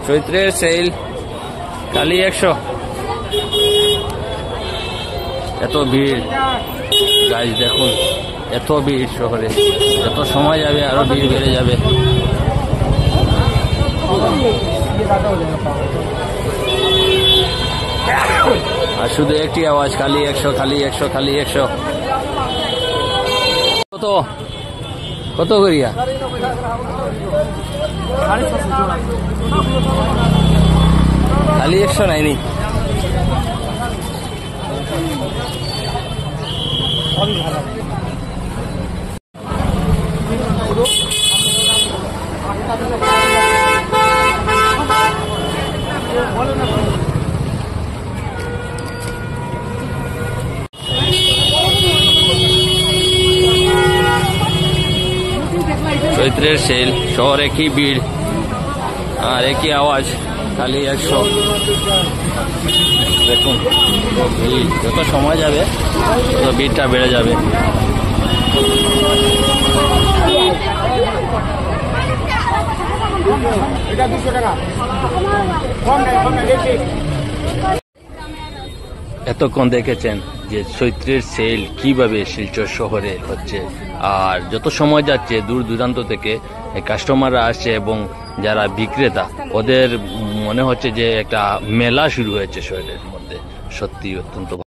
চৈত্রের সেল খালি 100। এত ভিড় গাইস, দেখুন এত ভিড় শহরে। যত সময় যাবে আরো ভিড় বেড়ে যাবে। আর শুধু একটি আওয়াজ, খালি 100, খালি 100, খালি 100। কত কত করিয়া? খালি 100 নাইনি। চৈত্রের সেল, শহরে কি ভিড় আর একই আওয়াজ, খালি 100। দেখুন ভিড়, যত সময় যাবে তত ভিড়টা বেড়ে যাবে। এতক্ষণ দেখেছেন যে চৈত্রের সেল কিভাবে শিলচর শহরে হচ্ছে। আর যত সময় যাচ্ছে দূর দূরান্ত থেকে কাস্টমাররা আসছে এবং যারা বিক্রেতা, ওদের মনে হচ্ছে যে একটা মেলা শুরু হয়েছে শহরের মধ্যে। সত্যি অত্যন্ত